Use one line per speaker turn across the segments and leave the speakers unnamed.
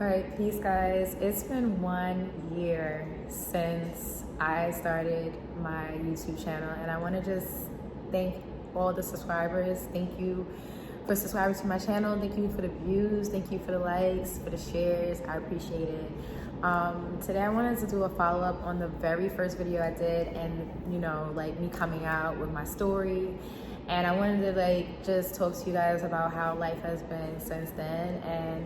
All right, peace, guys. It's been 1 year since I started my YouTube channel, and I want to just thank all the subscribers. Thank you for subscribing to my channel. Thank you for the views. Thank you for the likes, for the shares. I appreciate it. Today I wanted to do a follow-up on the very first video I did, and like me coming out with my story. And I wanted to just talk to you guys about how life has been since then. And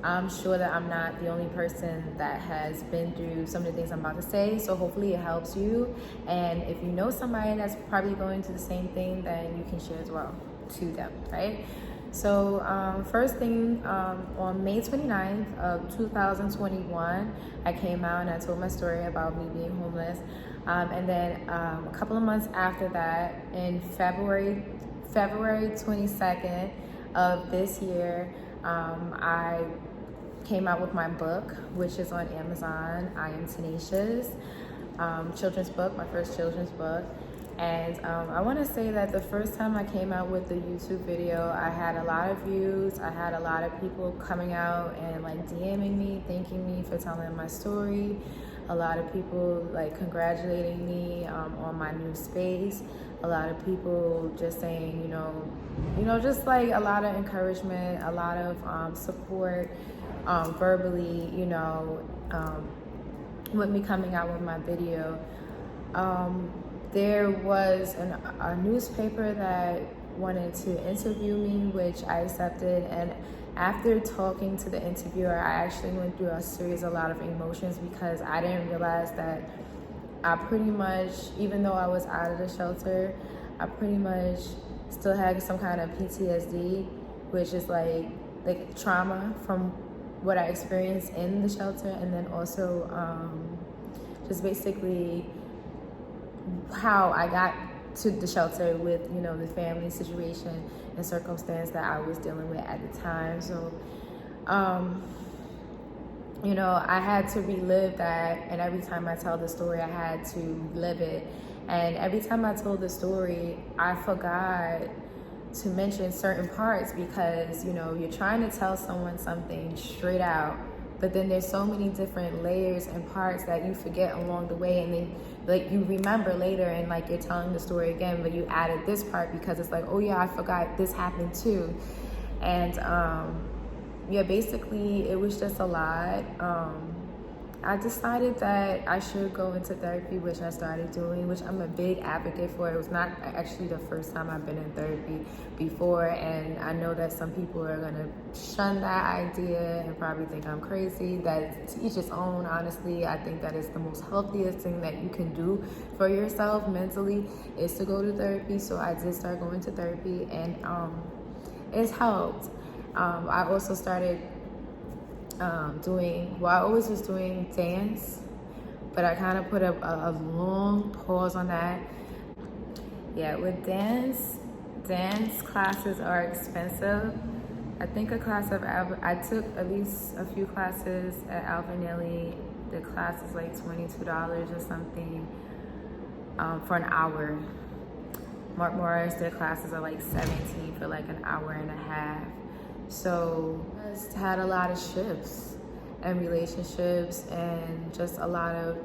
I'm sure that I'm not the only person that has been through some of the things I'm about to say, so hopefully it helps you. And if you know somebody that's probably going through the same thing, then you can share as well to them, right? So first thing, on May 29th of 2021, I came out and I told my story about me being homeless. And then a couple of months after that, in February 22nd of this year, I came out with my book, which is on Amazon. I Am Tenacious, children's book, my first children's book. And I want to say that the first time I came out with the YouTube video, I had a lot of views. I had a lot of people coming out and DMing me, thanking me for telling my story. A lot of people congratulating me on my new space. A lot of people just saying, just a lot of encouragement, a lot of support verbally, with me coming out with my video. There was a newspaper that wanted to interview me, which I accepted. And after talking to the interviewer, I actually went through a lot of emotions, because I didn't realize that I pretty much, even though I was out of the shelter, I pretty much still had some kind of PTSD, which is like trauma from what I experienced in the shelter, and then also just basically how I got to the shelter with the family situation and circumstance that I was dealing with at the time. So I had to relive that, and every time I tell the story, I had to live it. And every time I told the story, I forgot to mention certain parts, because you're trying to tell someone something straight out, but then there's so many different layers and parts that you forget along the way, and then you remember later, and you're telling the story again, but you added this part because it's oh yeah, I forgot this happened too. And yeah, basically it was just a lot. I decided that I should go into therapy, which I started doing, which I'm a big advocate for. It was not actually the first time I've been in therapy before, and I know that some people are gonna shun that idea and probably think I'm crazy. That to each his own. Honestly, I think that is the most healthiest thing that you can do for yourself mentally, is to go to therapy. So I did start going to therapy, and it's helped. I also started I always was doing dance, but I kind of put a long pause on that. Yeah, with dance classes are expensive. I think I took at least a few classes at Alvinelli. The class is $22 or something for an hour. Mark Morris, their classes are $17 for an hour and a half. So I just had a lot of shifts and relationships, and just a lot of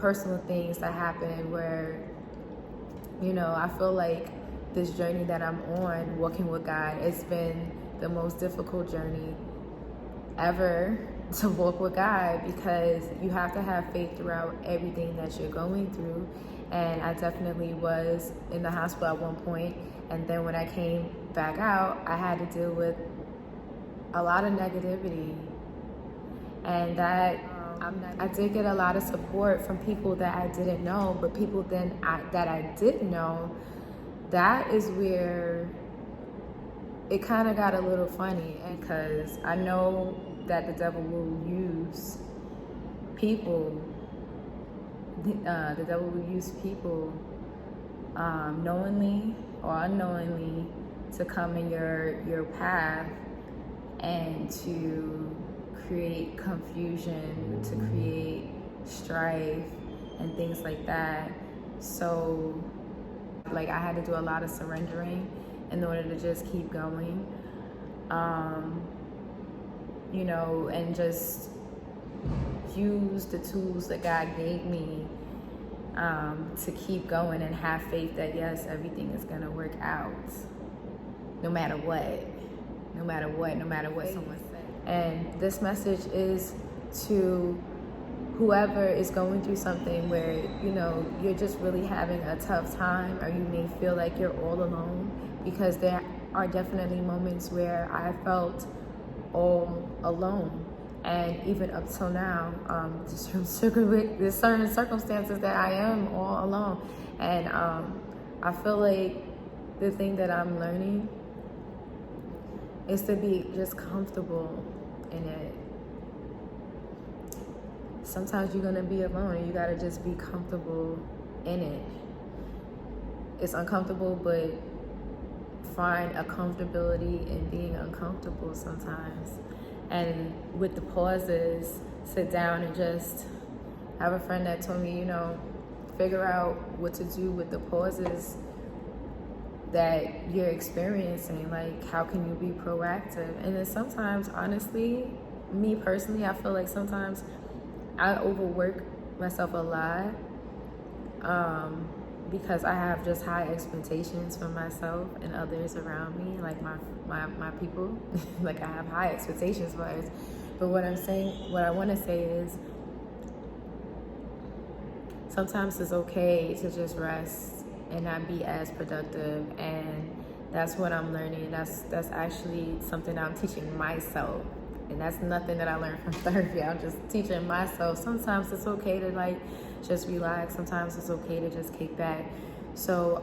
personal things that happened where, I feel this journey that I'm on, walking with God, it's been the most difficult journey ever to walk with God, because you have to have faith throughout everything that you're going through. And I definitely was in the hospital at one point, and then when I came back out, I had to deal with a lot of negativity, and that I did get a lot of support from people that I didn't know, but people that I did know, that is where it kind of got a little funny, because I know that the devil will use people. The devil will use people knowingly or unknowingly to come in your path and to create confusion, to create strife and things like that. So I had to do a lot of surrendering in order to just keep going. you know, and just use the tools that God gave me to keep going and have faith that yes, everything is gonna work out, no matter what someone said. And this message is to whoever is going through something where, you know, you're just really having a tough time, or you may feel like you're all alone, because there are definitely moments where I felt all alone. And even up till now, there's certain circumstances that I am all alone. And I feel like the thing that I'm learning is to be just comfortable in it. Sometimes you're gonna be alone and you gotta just be comfortable in it. It's uncomfortable, but find a comfortability in being uncomfortable sometimes. And with the pauses, sit down and just have a friend that told me, you know, figure out what to do with the pauses that you're experiencing. Like, how can you be proactive? And then sometimes, honestly, me personally, I feel like sometimes I overwork myself a lot because I have just high expectations for myself and others around me, like my people. Like, I have high expectations for others. But what I want to say is, sometimes it's okay to just rest and not be as productive. And that's what I'm learning. That's actually something I'm teaching myself. And that's nothing that I learned from therapy. I'm just teaching myself. Sometimes it's okay to like just relax. Sometimes it's okay to just kick back. So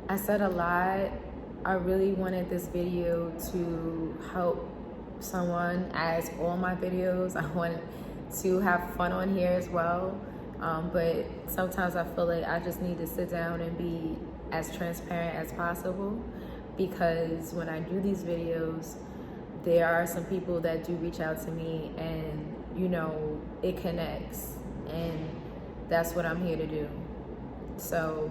I said a lot. I really wanted this video to help someone, as all my videos. I wanted to have fun on here as well. But sometimes I feel like I just need to sit down and be as transparent as possible. Because when I do these videos, there are some people that do reach out to me, and, you know, it connects. And that's what I'm here to do. So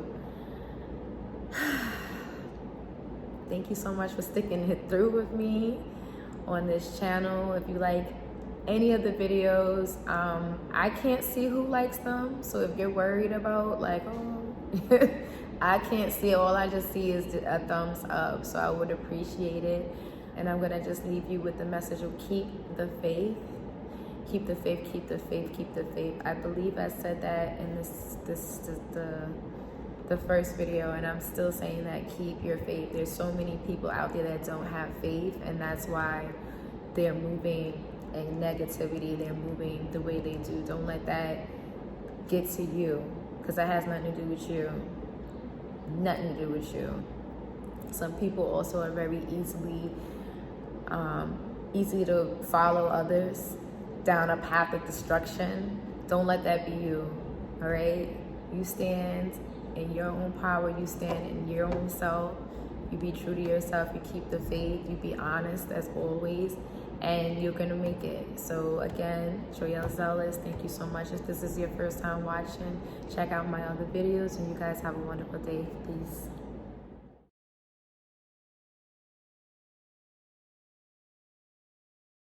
thank you so much for sticking it through with me on this channel. If you like any of the videos, I can't see who likes them. So if you're worried about like, oh, I can't see. All I just see is a thumbs up. So I would appreciate it. And I'm gonna just leave you with the message of keep the faith. Keep the faith, keep the faith, keep the faith. I believe I said that in the first video, and I'm still saying that, keep your faith. There's so many people out there that don't have faith, and that's why they're moving in negativity. They're moving the way they do. Don't let that get to you, because that has nothing to do with you. Nothing to do with you. Some people also are very easy to follow others down a path of destruction. Don't let that be you, all right? You stand in your own power. You stand in your own self. You be true to yourself. You keep the faith. You be honest as always, and you're gonna make it. So again, Joyelle Zealous, thank you so much. If this is your first time watching, check out my other videos, and you guys have a wonderful day. Peace.